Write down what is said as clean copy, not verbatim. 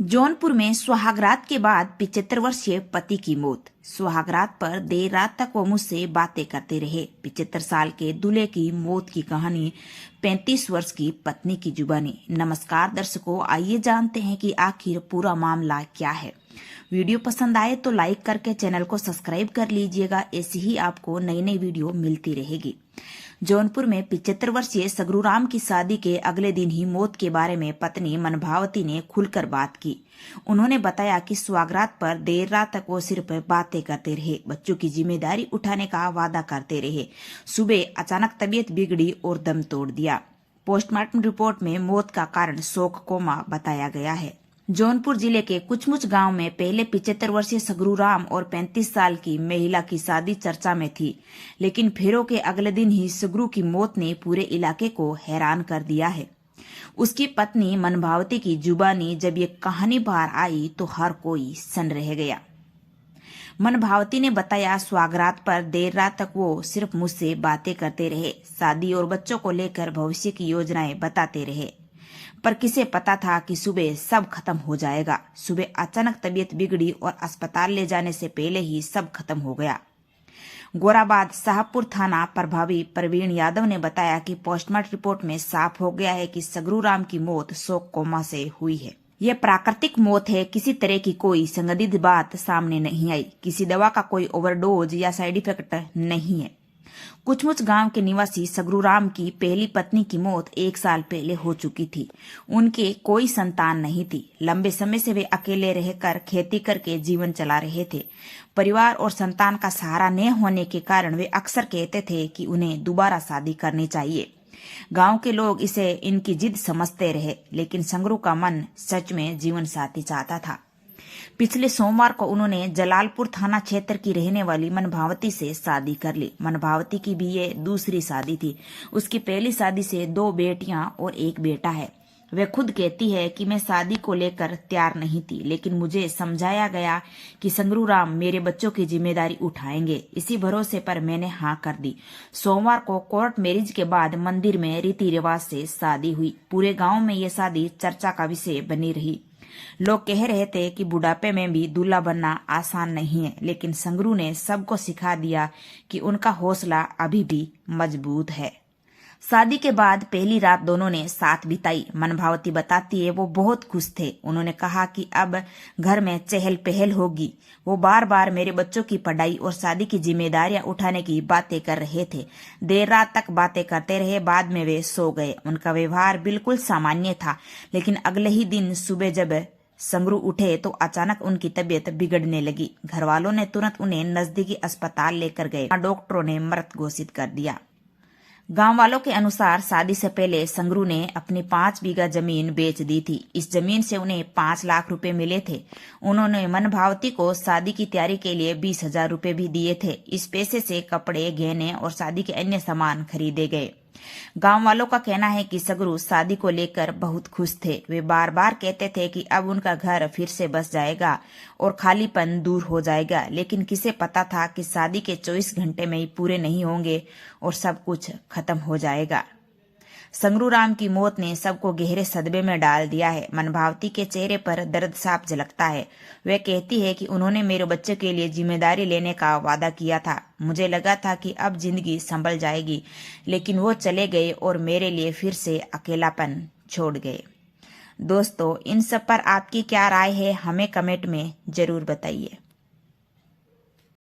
जौनपुर में सुहागरात के बाद 75 वर्षीय पति की मौत। सुहागरात पर देर रात तक वो मुझसे बातें करते रहे। 75 साल के दूल्हे की मौत की कहानी 35 वर्ष की पत्नी की जुबानी। नमस्कार दर्शकों, आइए जानते हैं कि आखिर पूरा मामला क्या है। वीडियो पसंद आए तो लाइक करके चैनल को सब्सक्राइब कर लीजिएगा। ऐसी ही आपको नई नई वीडियो मिलती रहेगी। जौनपुर में 75 वर्षीय सगरूराम की शादी के अगले दिन ही मौत के बारे में पत्नी मनभावती ने खुलकर बात की। उन्होंने बताया कि सुहागरात पर देर रात तक वो सिर्फ बातें करते रहे, बच्चों की जिम्मेदारी उठाने का वादा करते रहे। सुबह अचानक तबीयत बिगड़ी और दम तोड़ दिया। पोस्टमार्टम रिपोर्ट में मौत का कारण शोक कोमा बताया गया है। जौनपुर जिले के कुचमुच गांव में पहले 75 वर्षीय सगरूराम और 35 साल की महिला की शादी चर्चा में थी, लेकिन फेरों के अगले दिन ही सगरू की मौत ने पूरे इलाके को हैरान कर दिया है। उसकी पत्नी मनभावती की जुबानी जब ये कहानी बाहर आई तो हर कोई सन रह गया। मनभावती ने बताया, सुहागरात पर देर रात तक वो सिर्फ मुझसे बातें करते रहे, शादी और बच्चों को लेकर भविष्य की योजनाएं बताते रहे, पर किसे पता था कि सुबह सब खत्म हो जाएगा। सुबह अचानक तबीयत बिगड़ी और अस्पताल ले जाने से पहले ही सब खत्म हो गया। गोराबाद साहबपुर थाना प्रभावी प्रवीण यादव ने बताया कि पोस्टमार्टम रिपोर्ट में साफ हो गया है कि सगरूराम की मौत शोक कोमा से हुई है। यह प्राकृतिक मौत है। किसी तरह की कोई संदिग्ध बात सामने नहीं आई। किसी दवा का कोई ओवरडोज या साइड इफेक्ट नहीं है। कुचमुच गांव के निवासी सगरूराम की पहली पत्नी की मौत 1 साल पहले हो चुकी थी। उनके कोई संतान नहीं थी। लंबे समय से वे अकेले रहकर खेती करके जीवन चला रहे थे। परिवार और संतान का सहारा न होने के कारण वे अक्सर कहते थे कि उन्हें दोबारा शादी करनी चाहिए। गांव के लोग इसे इनकी जिद समझते रहे, लेकिन संगरू का मन सच में जीवन साथी चाहता था। पिछले सोमवार को उन्होंने जलालपुर थाना क्षेत्र की रहने वाली मनभावती से शादी कर ली। मनभावती की भी ये दूसरी शादी थी। उसकी पहली शादी से 2 बेटियां और 1 बेटा है। वह खुद कहती है कि मैं शादी को लेकर तैयार नहीं थी, लेकिन मुझे समझाया गया कि संगरूराम मेरे बच्चों की जिम्मेदारी उठाएंगे। इसी भरोसे पर मैंने हाँ कर दी। सोमवार को कोर्ट मैरिज के बाद मंदिर में रीति रिवाज से शादी हुई। पूरे गांव में ये शादी चर्चा का विषय बनी रही। लोग कह रहे थे कि बुढ़ापे में भी दूल्हा बनना आसान नहीं है, लेकिन संगरू ने सबको सिखा दिया कि उनका हौसला अभी भी मजबूत है। शादी के बाद पहली रात दोनों ने साथ बिताई। मनभावती बताती है, वो बहुत खुश थे। उन्होंने कहा कि अब घर में चहल पहल होगी। वो बार बार मेरे बच्चों की पढ़ाई और शादी की जिम्मेदारियां उठाने की बातें कर रहे थे। देर रात तक बातें करते रहे। बाद में वे सो गए। उनका व्यवहार बिल्कुल सामान्य था, लेकिन अगले ही दिन सुबह जब संगरू उठे तो अचानक उनकी तबीयत बिगड़ने लगी। घर वालों ने तुरंत उन्हें नजदीकी अस्पताल लेकर गए। डॉक्टरों ने मृत घोषित कर दिया। गांव वालों के अनुसार शादी से पहले संगरू ने अपनी 5 बीघा जमीन बेच दी थी। इस जमीन से उन्हें 5 लाख रुपए मिले थे। उन्होंने मनभावती को शादी की तैयारी के लिए 20,000 रुपए भी दिए थे। इस पैसे से कपड़े, गहने और शादी के अन्य सामान खरीदे गए। गांव वालों का कहना है कि सगरू शादी को लेकर बहुत खुश थे। वे बार बार कहते थे कि अब उनका घर फिर से बस जाएगा और खालीपन दूर हो जाएगा, लेकिन किसे पता था कि शादी के 24 घंटे में ही पूरे नहीं होंगे और सब कुछ खत्म हो जाएगा। संगरूराम की मौत ने सबको गहरे सदमे में डाल दिया है। मनभावती के चेहरे पर दर्द साफ झलकता है। वह कहती है कि उन्होंने मेरे बच्चे के लिए जिम्मेदारी लेने का वादा किया था। मुझे लगा था कि अब जिंदगी संभल जाएगी, लेकिन वो चले गए और मेरे लिए फिर से अकेलापन छोड़ गए। दोस्तों, इन सब पर आपकी क्या राय है, हमें कमेंट में जरूर बताइए।